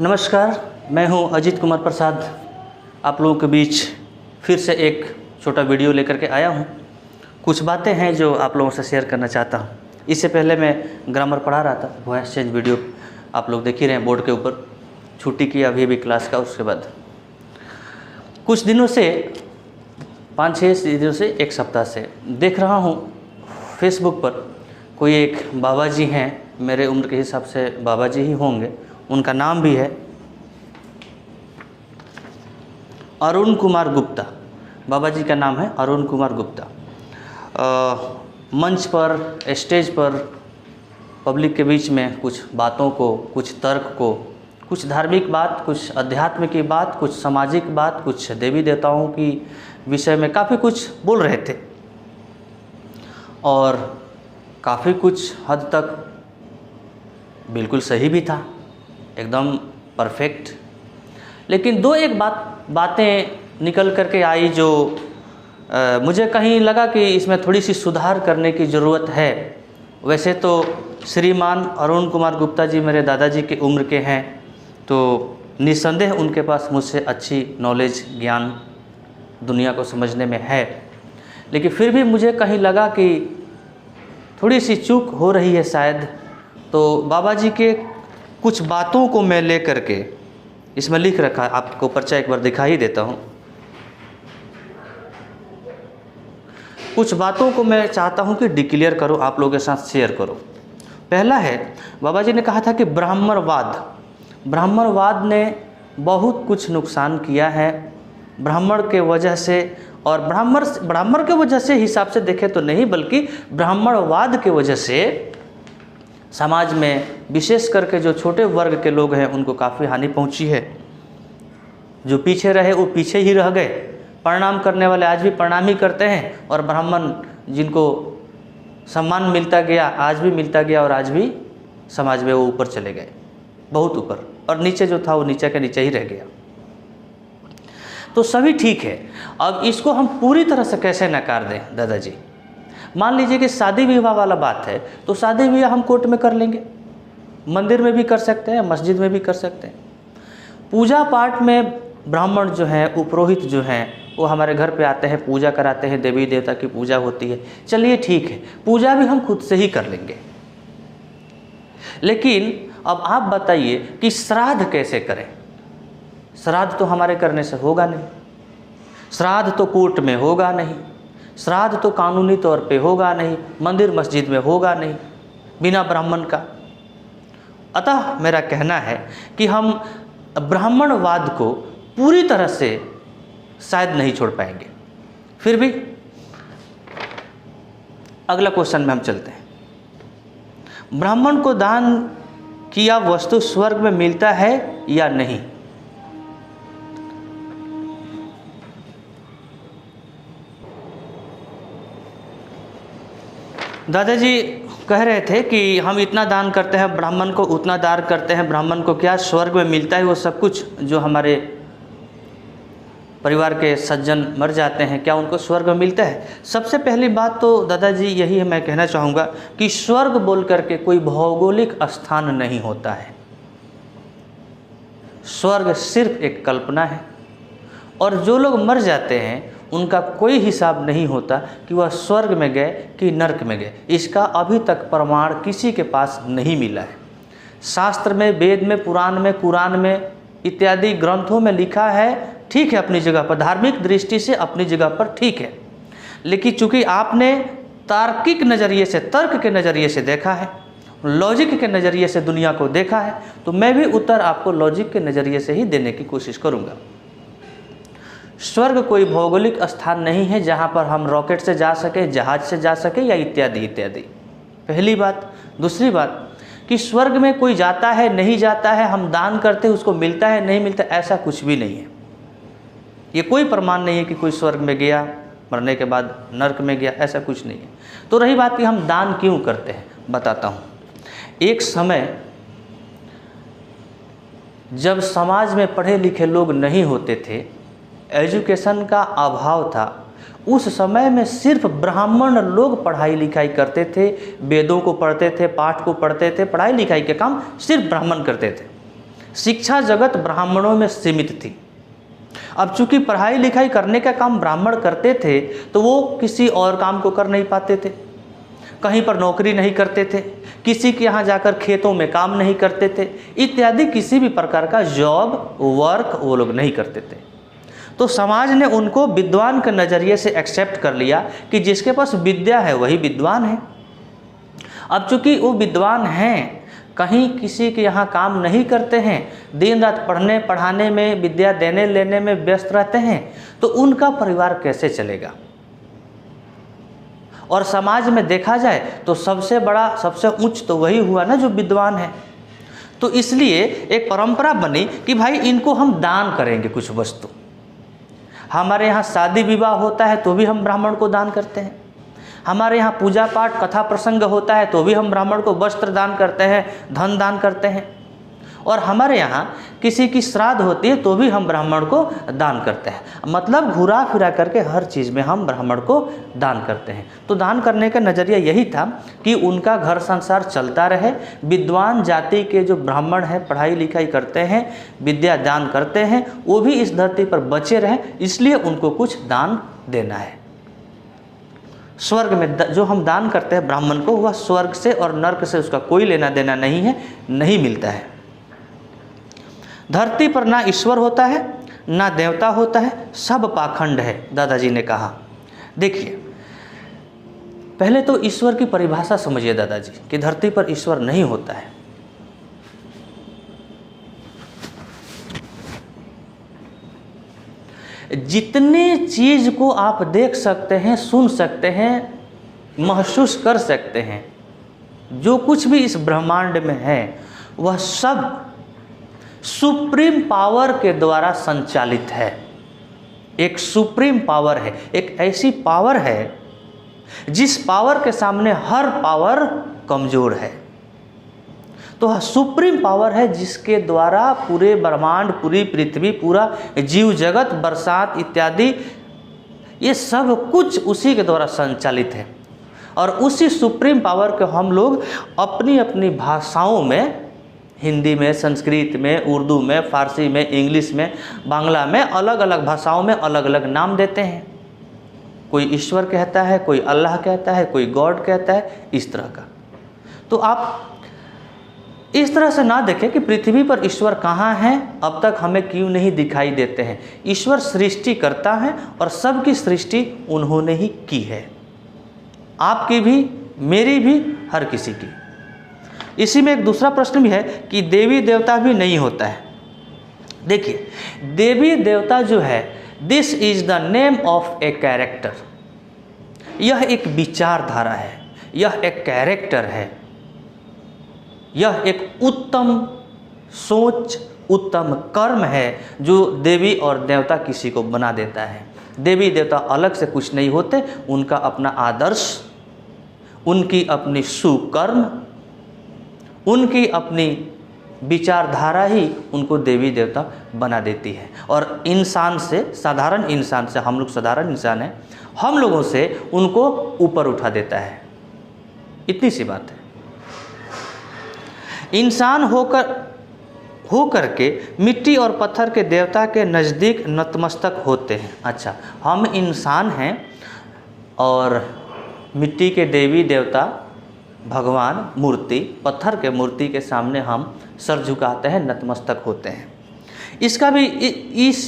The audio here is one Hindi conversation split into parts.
नमस्कार, मैं हूं अजीत कुमार प्रसाद। आप लोगों के बीच फिर से एक छोटा वीडियो लेकर के आया हूं। कुछ बातें हैं जो आप लोगों से शेयर करना चाहता हूं। इससे पहले मैं ग्रामर पढ़ा रहा था, वॉइस चेंज वीडियो आप लोग देख ही रहे हैं बोर्ड के ऊपर। छुट्टी की अभी क्लास का, उसके बाद कुछ दिनों से 5-6 दिनों से एक सप्ताह से देख रहा हूं फेसबुक पर कोई एक बाबा जी हैं, मेरे उम्र के हिसाब से बाबा जी ही होंगे, उनका नाम भी है अरुण कुमार गुप्ता। बाबा जी का नाम है अरुण कुमार गुप्ता। मंच पर, स्टेज पर, पब्लिक के बीच में कुछ बातों को, कुछ तर्क को, कुछ धार्मिक बात, कुछ अध्यात्म की बात, कुछ सामाजिक बात, कुछ देवी देवताओं की विषय में काफ़ी कुछ बोल रहे थे और काफ़ी कुछ हद तक बिल्कुल सही भी था, एकदम परफेक्ट। लेकिन दो एक बातें निकल करके आई जो मुझे कहीं लगा कि इसमें थोड़ी सी सुधार करने की ज़रूरत है। वैसे तो श्रीमान अरुण कुमार गुप्ता जी मेरे दादाजी की उम्र के हैं, तो निस्संदेह उनके पास मुझसे अच्छी नॉलेज, ज्ञान दुनिया को समझने में है। लेकिन फिर भी मुझे कहीं लगा कि थोड़ी सी चूक हो रही है शायद। तो बाबा जी के कुछ बातों को मैं ले करके इसमें लिख रखा है, आपको पर्चा एक बार दिखा ही देता हूँ। कुछ बातों को मैं चाहता हूँ कि डिक्लेयर करो, आप लोगों के साथ शेयर करो। पहला है, बाबा जी ने कहा था कि ब्राह्मणवाद ने बहुत कुछ नुकसान किया है ब्राह्मण के वजह से, और ब्राह्मण के वजह से हिसाब से देखें तो नहीं, बल्कि ब्राह्मणवाद के वजह से समाज में विशेष करके जो छोटे वर्ग के लोग हैं उनको काफ़ी हानि पहुंची है। जो पीछे रहे वो पीछे ही रह गए, प्रणाम करने वाले आज भी प्रणाम ही करते हैं, और ब्राह्मण जिनको सम्मान मिलता गया आज भी मिलता गया, और आज भी समाज में वो ऊपर चले गए, बहुत ऊपर, और नीचे जो था वो नीचे के नीचे ही रह गया। तो सभी ठीक है। अब इसको हम पूरी तरह से कैसे नकार दें दादाजी? मान लीजिए कि शादी विवाह वाला बात है, तो शादी विवाह हम कोर्ट में कर लेंगे, मंदिर में भी कर सकते हैं, मस्जिद में भी कर सकते हैं। पूजा पाठ में ब्राह्मण जो हैं, उपरोहित जो हैं, वो हमारे घर पे आते हैं, पूजा कराते हैं, देवी देवता की पूजा होती है, चलिए ठीक है, पूजा भी हम खुद से ही कर लेंगे। लेकिन अब आप बताइए कि श्राद्ध कैसे करें? श्राद्ध तो हमारे करने से होगा नहीं, श्राद्ध तो कोर्ट में होगा नहीं, श्राद्ध तो कानूनी तौर पे होगा नहीं, मंदिर मस्जिद में होगा नहीं, बिना ब्राह्मण का। अतः मेरा कहना है कि हम ब्राह्मणवाद को पूरी तरह से शायद नहीं छोड़ पाएंगे। फिर भी अगला क्वेश्चन में हम चलते हैं। ब्राह्मण को दान किया वस्तु स्वर्ग में मिलता है या नहीं? दादाजी कह रहे थे कि हम इतना दान करते हैं, ब्राह्मण को उतना दान करते हैं, ब्राह्मण को क्या स्वर्ग में मिलता है? वो सब कुछ जो हमारे परिवार के सज्जन मर जाते हैं, क्या उनको स्वर्ग में मिलता है? सबसे पहली बात तो दादाजी यही है, मैं कहना चाहूँगा कि स्वर्ग बोल करके कोई भौगोलिक स्थान नहीं होता है। स्वर्ग सिर्फ एक कल्पना है, और जो लोग मर जाते हैं उनका कोई हिसाब नहीं होता कि वह स्वर्ग में गए कि नरक में गए। इसका अभी तक प्रमाण किसी के पास नहीं मिला है। शास्त्र में, वेद में, पुराण में, कुरान में इत्यादि ग्रंथों में लिखा है, ठीक है, अपनी जगह पर, धार्मिक दृष्टि से अपनी जगह पर ठीक है। लेकिन चूंकि आपने तार्किक नज़रिए से, तर्क के नज़रिए से देखा है, लॉजिक के नज़रिए से दुनिया को देखा है, तो मैं भी उत्तर आपको लॉजिक के नज़रिए से ही देने की कोशिश करूँगा। स्वर्ग कोई भौगोलिक स्थान नहीं है जहाँ पर हम रॉकेट से जा सके, जहाज से जा सके, या इत्यादि इत्यादि। पहली बात। दूसरी बात कि स्वर्ग में कोई जाता है, नहीं जाता है, हम दान करते हैं उसको मिलता है, नहीं मिलता, ऐसा कुछ भी नहीं है। ये कोई प्रमाण नहीं है कि कोई स्वर्ग में गया, मरने के बाद नरक में गया, ऐसा कुछ नहीं है। तो रही बात कि हम दान क्यों करते हैं, बताता हूँ। एक समय जब समाज में पढ़े लिखे लोग नहीं होते थे, एजुकेशन का अभाव था, उस समय में सिर्फ ब्राह्मण लोग पढ़ाई लिखाई करते थे, वेदों को पढ़ते थे, पाठ को पढ़ते थे, पढ़ाई लिखाई के काम सिर्फ ब्राह्मण करते थे। शिक्षा जगत ब्राह्मणों में सीमित थी। अब चूंकि पढ़ाई लिखाई करने का काम ब्राह्मण करते थे तो वो किसी और काम को कर नहीं पाते थे, कहीं पर नौकरी नहीं करते थे, किसी के यहाँ जाकर खेतों में काम नहीं करते थे, इत्यादि किसी भी प्रकार का जॉब वर्क वो लोग नहीं करते थे। तो समाज ने उनको विद्वान के नज़रिए से एक्सेप्ट कर लिया कि जिसके पास विद्या है वही विद्वान है। अब चूंकि वो विद्वान हैं, कहीं किसी के यहाँ काम नहीं करते हैं, दिन रात पढ़ने पढ़ाने में, विद्या देने लेने में व्यस्त रहते हैं, तो उनका परिवार कैसे चलेगा। और समाज में देखा जाए तो सबसे बड़ा सबसे उच्च तो वही हुआ ना जो विद्वान है। तो इसलिए एक परंपरा बनी कि भाई इनको हम दान करेंगे कुछ वस्तु। हमारे यहाँ शादी विवाह होता है तो भी हम ब्राह्मण को दान करते हैं, हमारे यहाँ पूजा पाठ कथा प्रसंग होता है तो भी हम ब्राह्मण को वस्त्र दान करते हैं, धन दान करते हैं, और हमारे यहाँ किसी की श्राद्ध होती है तो भी हम ब्राह्मण को दान करते हैं। मतलब घुरा फिरा करके हर चीज़ में हम ब्राह्मण को दान करते हैं। तो दान करने का नज़रिया यही था कि उनका घर संसार चलता रहे। विद्वान जाति के जो ब्राह्मण हैं, पढ़ाई लिखाई करते हैं, विद्या दान करते हैं, वो भी इस धरती पर बचे रहें, इसलिए उनको कुछ दान देना है। स्वर्ग में जो हम दान करते हैं ब्राह्मण को, वह स्वर्ग से और नर्क से उसका कोई लेना देना नहीं है, नहीं मिलता है। धरती पर ना ईश्वर होता है ना देवता होता है, सब पाखंड है, दादाजी ने कहा। देखिए, पहले तो ईश्वर की परिभाषा समझिए दादाजी कि धरती पर ईश्वर नहीं होता है। जितने चीज को आप देख सकते हैं, सुन सकते हैं, महसूस कर सकते हैं, जो कुछ भी इस ब्रह्मांड में है, वह सब सुप्रीम पावर के द्वारा संचालित है। एक सुप्रीम पावर है, एक ऐसी पावर है जिस पावर के सामने हर पावर कमजोर है। तो वह सुप्रीम पावर है जिसके द्वारा पूरे ब्रह्मांड, पूरी पृथ्वी, पूरा जीव जगत, बरसात इत्यादि, ये सब कुछ उसी के द्वारा संचालित है। और उसी सुप्रीम पावर को हम लोग अपनी अपनी भाषाओं में, हिंदी में, संस्कृत में, उर्दू में, फारसी में, इंग्लिश में, बांग्ला में, अलग अलग भाषाओं में अलग अलग नाम देते हैं। कोई ईश्वर कहता है, कोई अल्लाह कहता है, कोई गॉड कहता है, इस तरह का। तो आप इस तरह से ना देखें कि पृथ्वी पर ईश्वर कहाँ हैं, अब तक हमें क्यों नहीं दिखाई देते हैं। ईश्वर सृष्टि करता है और सबकी सृष्टि उन्होंने ही की है, आपकी भी, मेरी भी, हर किसी की। इसी में एक दूसरा प्रश्न भी है कि देवी देवता भी नहीं होता है। देखिए, देवी देवता जो है, this is the name of a character. यह एक विचारधारा है, यह एक कैरेक्टर है, यह एक उत्तम सोच, उत्तम कर्म है जो देवी और देवता किसी को बना देता है। देवी देवता अलग से कुछ नहीं होते, उनका अपना आदर्श, उनकी अपनी सुकर्म, उनकी अपनी विचारधारा ही उनको देवी देवता बना देती है। और इंसान से, साधारण इंसान से, हम लोग साधारण इंसान हैं, हम लोगों से उनको ऊपर उठा देता है। इतनी सी बात है। इंसान होकर के मिट्टी और पत्थर के देवता के नज़दीक नतमस्तक होते हैं। अच्छा, हम इंसान हैं और मिट्टी के देवी देवता, भगवान, मूर्ति, पत्थर के मूर्ति के सामने हम सर झुकाते हैं, नतमस्तक होते हैं। इसका भी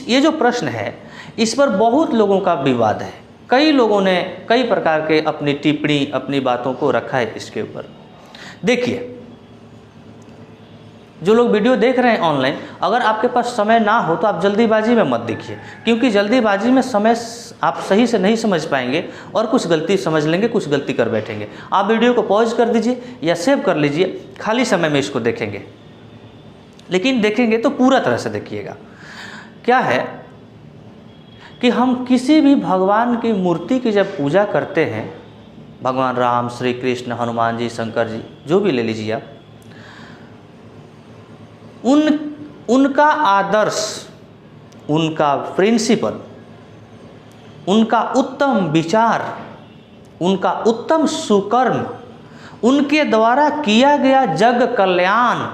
ये जो प्रश्न है, इस पर बहुत लोगों का विवाद है। कई लोगों ने कई प्रकार के अपनी टिप्पणी, अपनी बातों को रखा है इसके ऊपर। देखिए, जो लोग वीडियो देख रहे हैं ऑनलाइन, अगर आपके पास समय ना हो तो आप जल्दीबाजी में मत देखिए, क्योंकि जल्दीबाजी में समय आप सही से नहीं समझ पाएंगे और कुछ गलती समझ लेंगे, कुछ गलती कर बैठेंगे। आप वीडियो को पॉज कर दीजिए या सेव कर लीजिए, खाली समय में इसको देखेंगे, लेकिन देखेंगे तो पूरा तरह से देखिएगा। क्या है कि हम किसी भी भगवान की मूर्ति की जब पूजा करते हैं, भगवान राम, श्री कृष्ण, हनुमान जी, शंकर जी, जो भी ले लीजिए आप, उनका आदर्श, उनका प्रिंसिपल, उनका उत्तम विचार, उनका उत्तम सुकर्म, उनके द्वारा किया गया जग कल्याण,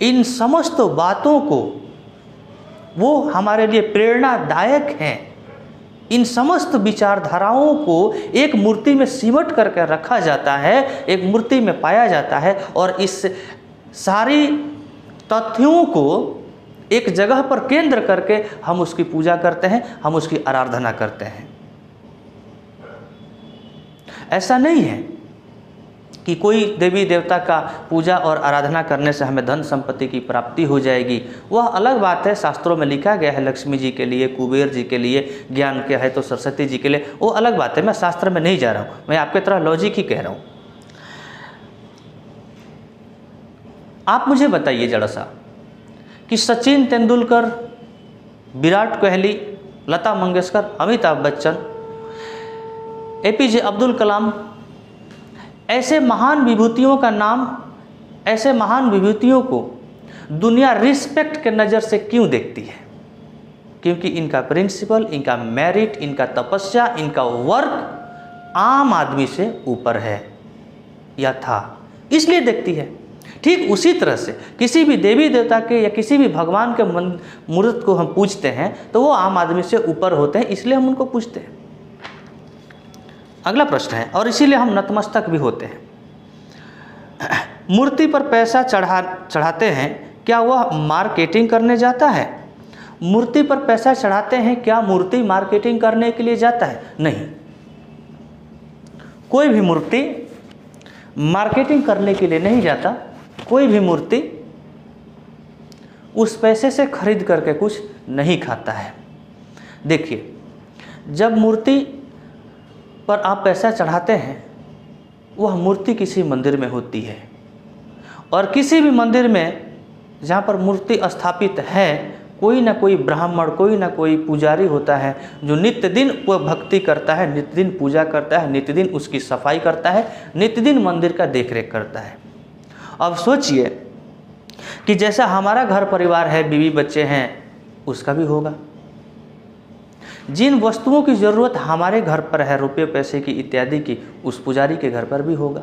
इन समस्त बातों को वो हमारे लिए प्रेरणादायक हैं। इन समस्त विचारधाराओं को एक मूर्ति में सिमट करके रखा जाता है, एक मूर्ति में पाया जाता है, और इस सारी तथ्यों को एक जगह पर केंद्र करके हम उसकी पूजा करते हैं, हम उसकी आराधना करते हैं। ऐसा नहीं है कि कोई देवी देवता का पूजा और आराधना करने से हमें धन संपत्ति की प्राप्ति हो जाएगी। वह अलग बात है, शास्त्रों में लिखा गया है लक्ष्मी जी के लिए, कुबेर जी के लिए, ज्ञान के है तो सरस्वती जी के लिए, वो अलग बात है। मैं शास्त्र में नहीं जा रहा हूँ, मैं आपके तरह लॉजिक ही कह रहा हूँ। आप मुझे बताइए जरा सा कि सचिन तेंदुलकर, विराट कोहली, लता मंगेशकर, अमिताभ बच्चन, APJ अब्दुल कलाम, ऐसे महान विभूतियों का नाम, ऐसे महान विभूतियों को दुनिया रिस्पेक्ट के नज़र से क्यों देखती है? क्योंकि इनका प्रिंसिपल, इनका मेरिट, इनका तपस्या, इनका वर्क आम आदमी से ऊपर है या था, इसलिए देखती है। ठीक उसी तरह से किसी भी देवी देवता के या किसी भी भगवान के मूर्त को हम पूजते हैं तो वो आम आदमी से ऊपर होते हैं, इसलिए हम उनको पूजते हैं। अगला प्रश्न है, और इसीलिए हम नतमस्तक भी होते हैं। मूर्ति पर पैसा चढ़ाते हैं, क्या वह मार्केटिंग करने जाता है? मूर्ति पर पैसा चढ़ाते हैं, क्या मूर्ति मार्केटिंग करने के लिए जाता है? नहीं, कोई भी मूर्ति मार्केटिंग करने के लिए नहीं जाता। कोई भी मूर्ति उस पैसे से खरीद करके कुछ नहीं खाता है। देखिए, जब मूर्ति पर आप पैसा चढ़ाते हैं, वह मूर्ति किसी मंदिर में होती है, और किसी भी मंदिर में जहाँ पर मूर्ति स्थापित है, कोई ना कोई ब्राह्मण, कोई ना कोई पुजारी होता है जो नित्य दिन वह भक्ति करता है, नित्य दिन पूजा करता है, नित्य दिन उसकी सफाई करता है, नित्य दिन मंदिर का देखरेख करता है। अब सोचिए कि जैसा हमारा घर परिवार है, बीवी बच्चे हैं, उसका भी होगा। जिन वस्तुओं की ज़रूरत हमारे घर पर है, रुपये पैसे की इत्यादि की, उस पुजारी के घर पर भी होगा।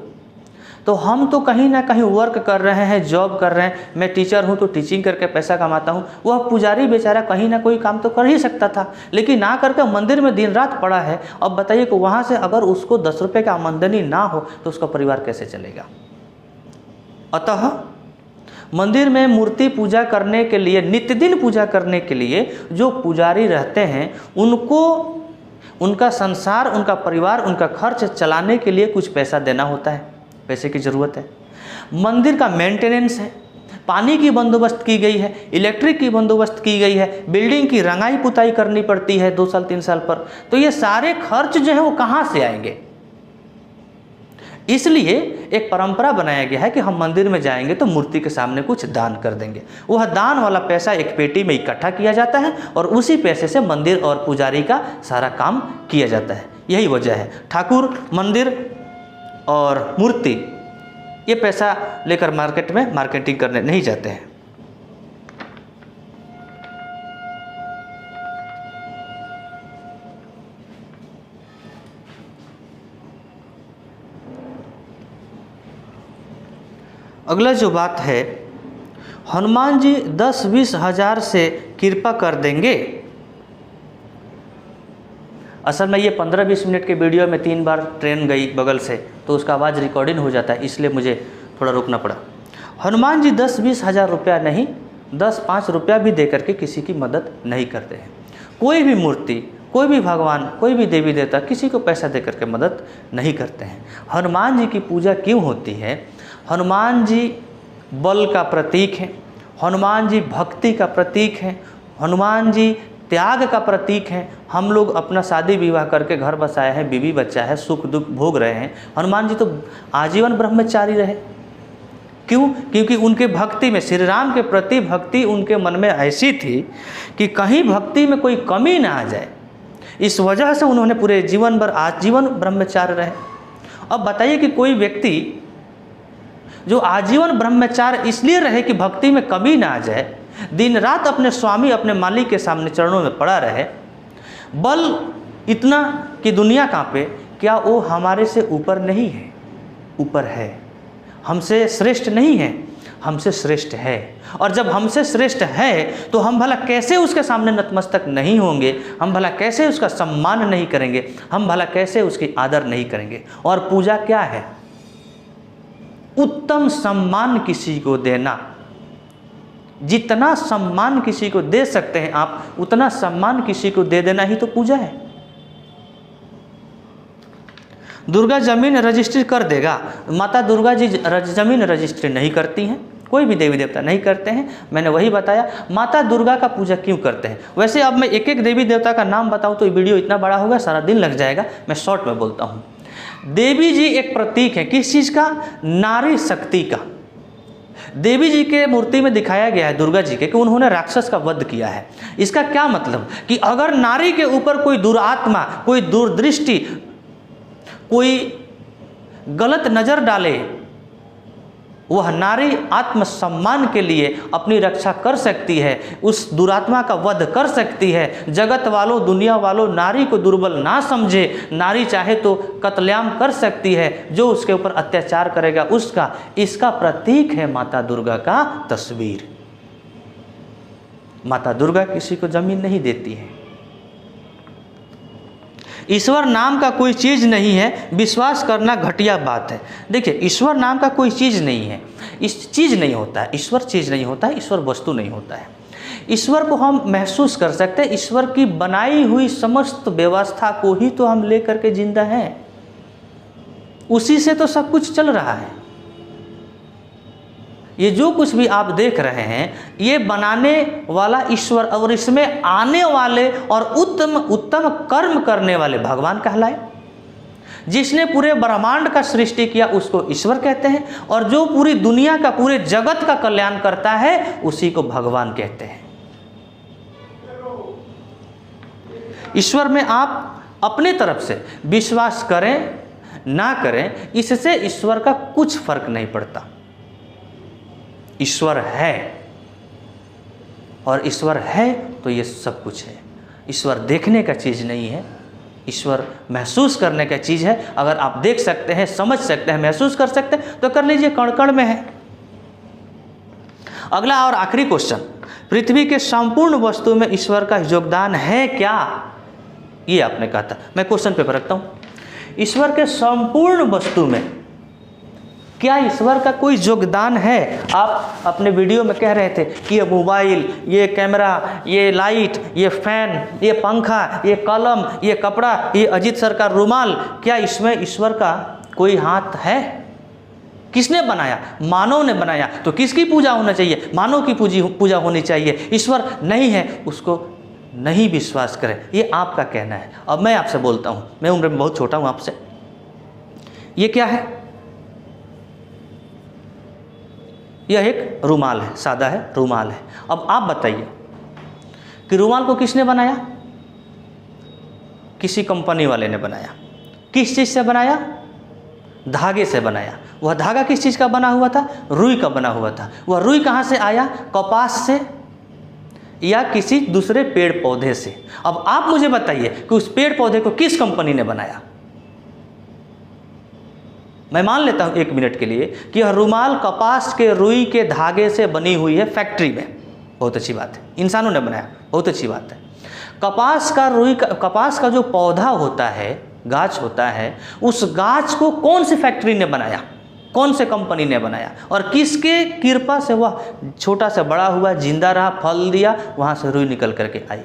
तो हम तो कहीं ना कहीं वर्क कर रहे हैं, जॉब कर रहे हैं। मैं टीचर हूँ तो टीचिंग करके पैसा कमाता हूँ। वह पुजारी बेचारा कहीं ना कोई काम तो कर ही सकता था, लेकिन ना करके मंदिर में दिन रात पड़ा है। अब बताइए कि वहाँ से अगर उसको 10 रुपये का आमदनी ना हो तो उसका परिवार कैसे चलेगा? अतः मंदिर में मूर्ति पूजा करने के लिए, नित्य दिन पूजा करने के लिए जो पुजारी रहते हैं, उनको उनका संसार, उनका परिवार, उनका खर्च चलाने के लिए कुछ पैसा देना होता है, पैसे की ज़रूरत है। मंदिर का मेंटेनेंस है, पानी की बंदोबस्त की गई है, इलेक्ट्रिक की बंदोबस्त की गई है, बिल्डिंग की रंगाई पुताई करनी पड़ती है 2 साल 3 साल पर। तो ये सारे खर्च जो है वो कहाँ से आएंगे? इसलिए एक परंपरा बनाया गया है कि हम मंदिर में जाएंगे तो मूर्ति के सामने कुछ दान कर देंगे। वह दान वाला पैसा एक पेटी में इकट्ठा किया जाता है और उसी पैसे से मंदिर और पुजारी का सारा काम किया जाता है। यही वजह है ठाकुर, मंदिर और मूर्ति ये पैसा लेकर मार्केट में मार्केटिंग करने नहीं जाते हैं। अगला जो बात है, हनुमान जी 10-20 हज़ार से कृपा कर देंगे। असल में ये 15-20 मिनट के वीडियो में 3 बार ट्रेन गई बगल से, तो उसका आवाज़ रिकॉर्डिंग हो जाता है, इसलिए मुझे थोड़ा रुकना पड़ा। हनुमान जी 10-20 हज़ार रुपया नहीं, 10-5 रुपया भी दे करके किसी की मदद नहीं करते हैं। कोई भी मूर्ति, कोई भी भगवान, कोई भी देवी देवता किसी को पैसा दे करके मदद नहीं करते हैं। हनुमान जी की पूजा क्यों होती है? हनुमान जी बल का प्रतीक हैं, हनुमान जी भक्ति का प्रतीक हैं, हनुमान जी त्याग का प्रतीक हैं। हम लोग अपना शादी विवाह करके घर बसाए हैं, बीवी बच्चा है, सुख दुख भोग रहे हैं। हनुमान जी तो आजीवन ब्रह्मचारी रहे। क्यों? क्योंकि उनके भक्ति में, श्री राम के प्रति भक्ति उनके मन में ऐसी थी कि कहीं भक्ति में कोई कमी ना आ जाए। इस वजह से उन्होंने पूरे जीवन भर आजीवन ब्रह्मचारी रहे। अब बताइए कि कोई व्यक्ति जो आजीवन ब्रह्मचारी इसलिए रहे कि भक्ति में कमी ना आ जाए, दिन रात अपने स्वामी, अपने मालिक के सामने चरणों में पड़ा रहे, बल इतना कि दुनिया कांपे, क्या वो हमारे से ऊपर नहीं है? ऊपर है, हमसे श्रेष्ठ नहीं है। हमसे श्रेष्ठ है। और जब हमसे श्रेष्ठ है तो हम भला कैसे उसके सामने नतमस्तक नहीं होंगे, हम भला कैसे उसका सम्मान नहीं करेंगे, हम भला कैसे उसकी आदर नहीं करेंगे। और पूजा क्या है? उत्तम सम्मान किसी को देना। जितना सम्मान किसी को दे सकते हैं आप, उतना सम्मान किसी को दे देना ही तो पूजा है। दुर्गा जमीन रजिस्ट्री कर देगा, माता दुर्गा जी जमीन रजिस्ट्री नहीं करती हैं, कोई भी देवी देवता नहीं करते हैं। मैंने वही बताया माता दुर्गा का पूजा क्यों करते हैं। वैसे अब मैं एक एक देवी देवता का नाम बताऊं तो ये वीडियो इतना बड़ा होगा, सारा दिन लग जाएगा, मैं शॉर्ट में बोलता हूँ। देवी जी एक प्रतीक है, किस चीज़ का? नारी शक्ति का। देवी जी के मूर्ति में दिखाया गया है दुर्गा जी के कि उन्होंने राक्षस का वध किया है। इसका क्या मतलब कि अगर नारी के ऊपर कोई दुरात्मा, कोई दूरदृष्टि, कोई गलत नज़र डाले, वह नारी आत्मसम्मान के लिए अपनी रक्षा कर सकती है, उस दुरात्मा का वध कर सकती है। जगत वालों, दुनिया वालों नारी को दुर्बल ना समझे, नारी चाहे तो कत्लेआम कर सकती है, जो उसके ऊपर अत्याचार करेगा उसका। इसका प्रतीक है माता दुर्गा का तस्वीर। माता दुर्गा किसी को जमीन नहीं देती है। ईश्वर नाम का कोई चीज़ नहीं है, विश्वास करना घटिया बात है। देखिए, ईश्वर नाम का कोई चीज़ नहीं है, इस चीज़ नहीं होता है, ईश्वर चीज़ नहीं होता है, ईश्वर वस्तु नहीं होता है। ईश्वर को हम महसूस कर सकते हैं, ईश्वर की बनाई हुई समस्त व्यवस्था को ही तो हम ले करके जिंदा हैं, उसी से तो सब कुछ चल रहा है। ये जो कुछ भी आप देख रहे हैं ये बनाने वाला ईश्वर और इसमें आने वाले और उत्तम उत्तम कर्म करने वाले भगवान कहलाए। जिसने पूरे ब्रह्मांड का सृष्टि किया उसको ईश्वर कहते हैं, और जो पूरी दुनिया का, पूरे जगत का कल्याण करता है उसी को भगवान कहते हैं। ईश्वर में आप अपने तरफ से विश्वास करें ना करें, इससे ईश्वर का कुछ फर्क नहीं पड़ता। ईश्वर है, और ईश्वर है तो ये सब कुछ है। ईश्वर देखने का चीज़ नहीं है, ईश्वर महसूस करने का चीज़ है। अगर आप देख सकते हैं, समझ सकते हैं, महसूस कर सकते हैं तो कर लीजिए, कण कण में है। अगला और आखिरी क्वेश्चन, पृथ्वी के संपूर्ण वस्तु में ईश्वर का योगदान है क्या? ये आपने कहा था, मैं क्वेश्चन पेपर रखता हूँ। ईश्वर के संपूर्ण वस्तु में क्या ईश्वर का कोई योगदान है? आप अपने वीडियो में कह रहे थे कि ये मोबाइल, ये कैमरा, ये लाइट, ये फैन, ये पंखा, ये कलम, ये कपड़ा, ये अजीत सर का रुमाल, क्या इसमें ईश्वर का कोई हाथ है? किसने बनाया? मानव ने बनाया। तो किसकी पूजा होना चाहिए? मानव की पूजा होनी चाहिए। ईश्वर नहीं है, उसको नहीं विश्वास करें, ये आपका कहना है। अब मैं आपसे बोलता हूँ, मैं उम्र में बहुत छोटा हूँ आपसे, ये क्या है? यह एक रुमाल है, सादा है, रुमाल है। अब आप बताइए कि रुमाल को किसने बनाया? किसी कंपनी वाले ने बनाया। किस चीज़ से बनाया? धागे से बनाया। वह धागा किस चीज़ का बना हुआ था? रुई का बना हुआ था। वह रुई कहाँ से आया? कपास से या किसी दूसरे पेड़ पौधे से। अब आप मुझे बताइए कि उस पेड़ पौधे को किस कंपनी ने बनाया? मैं मान लेता हूं 1 मिनट के लिए कि यह रुमाल कपास के रुई के धागे से बनी हुई है, फैक्ट्री में। बहुत अच्छी बात है, इंसानों ने बनाया, बहुत अच्छी बात है। कपास का जो पौधा होता है, गाछ होता है, उस गाछ को कौन सी फैक्ट्री ने बनाया? कौन से कंपनी ने बनाया? और किसके कृपा से वह छोटा से बड़ा हुआ, जिंदा रहा, फल दिया, वहां से रुई निकल करके आई?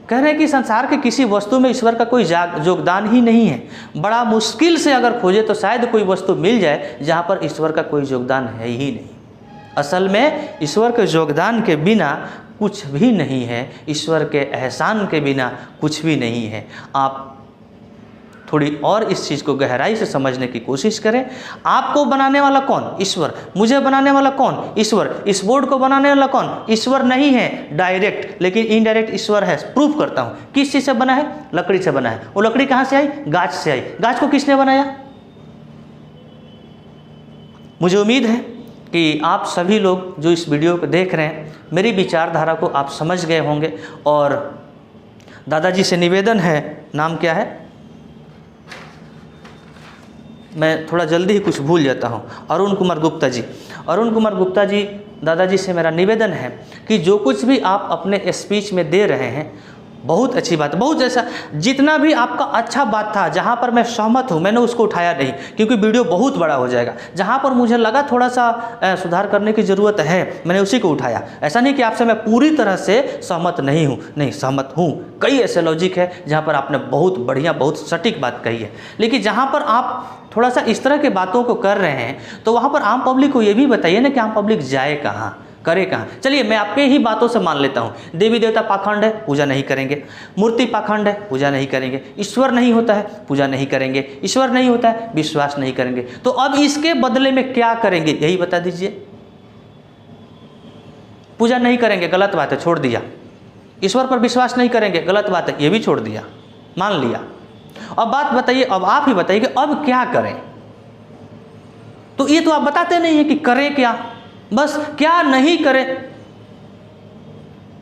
कह रहे हैं कि संसार के किसी वस्तु में ईश्वर का कोई योगदान ही नहीं है। बड़ा मुश्किल से अगर खोजे तो शायद कोई वस्तु मिल जाए जहाँ पर ईश्वर का कोई योगदान है ही नहीं। असल में ईश्वर के योगदान के बिना कुछ भी नहीं है, ईश्वर के एहसान के बिना कुछ भी नहीं है। आप थोड़ी और इस चीज़ को गहराई से समझने की कोशिश करें। आपको बनाने वाला कौन? ईश्वर। मुझे बनाने वाला कौन? ईश्वर। इस बोर्ड को बनाने वाला कौन? ईश्वर नहीं है डायरेक्ट, लेकिन इनडायरेक्ट ईश्वर है। प्रूफ करता हूँ। किस चीज़ से बना है? लकड़ी से बना है। वो लकड़ी कहाँ से आई? गाछ से आई। गाछ को किसने बनाया? मुझे उम्मीद है कि आप सभी लोग जो इस वीडियो को देख रहे हैं, मेरी विचारधारा को आप समझ गए होंगे। और दादाजी से निवेदन है, नाम क्या है? मैं थोड़ा जल्दी ही कुछ भूल जाता हूँ। अरुण कुमार गुप्ता जी, दादाजी से मेरा निवेदन है कि जो कुछ भी आप अपने स्पीच में दे रहे हैं बहुत अच्छी बात, बहुत ऐसा जितना भी आपका अच्छा बात था, जहाँ पर मैं सहमत हूँ मैंने उसको उठाया नहीं, क्योंकि वीडियो बहुत बड़ा हो जाएगा। जहाँ पर मुझे लगा थोड़ा सा सुधार करने की ज़रूरत है मैंने उसी को उठाया। ऐसा नहीं कि आपसे मैं पूरी तरह से सहमत नहीं हूँ, नहीं सहमत हूँ। कई ऐसे लॉजिक है जहाँ पर आपने बहुत बढ़िया बहुत सटीक बात कही है, लेकिन जहाँ पर आप थोड़ा सा इस तरह के बातों को कर रहे हैं तो वहाँ पर आम पब्लिक को ये भी बताइए ना कि आम पब्लिक जाए कहाँ, करे कहाँ। चलिए मैं आपके ही बातों से मान लेता हूँ, देवी देवता पाखंड है, पूजा नहीं करेंगे, मूर्ति पाखंड है, पूजा नहीं करेंगे, ईश्वर नहीं होता है, पूजा नहीं करेंगे, ईश्वर नहीं होता है, विश्वास नहीं करेंगे। तो अब इसके बदले में क्या करेंगे यही बता दीजिए। पूजा नहीं करेंगे, गलत बात है, छोड़ दिया। ईश्वर पर विश्वास नहीं करेंगे, गलत बात है, ये भी छोड़ दिया, मान लिया। अब बात बताइए, अब आप ही बताइए कि अब क्या करें। तो ये तो आप बताते नहीं है कि करें क्या, बस क्या नहीं करें,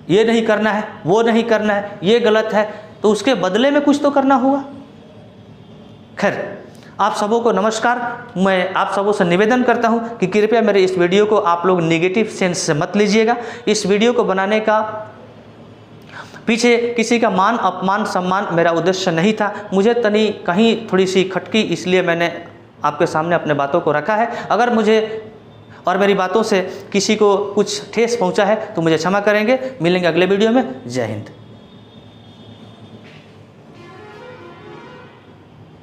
ये नहीं करना है, वो नहीं करना है, ये गलत है, तो उसके बदले में कुछ तो करना होगा। खैर, आप सबों को नमस्कार। मैं आप सबों से निवेदन करता हूं कि कृपया मेरे इस वीडियो को आप लोग नेगेटिव सेंस से मत लीजिएगा। इस वीडियो को बनाने का पीछे किसी का मान अपमान सम्मान मेरा उद्देश्य नहीं था। मुझे तनी कहीं थोड़ी सी खटकी, इसलिए मैंने आपके सामने अपने बातों को रखा है। अगर मुझे और मेरी बातों से किसी को कुछ ठेस पहुंचा है तो मुझे क्षमा करेंगे। मिलेंगे अगले वीडियो में। जय हिंद।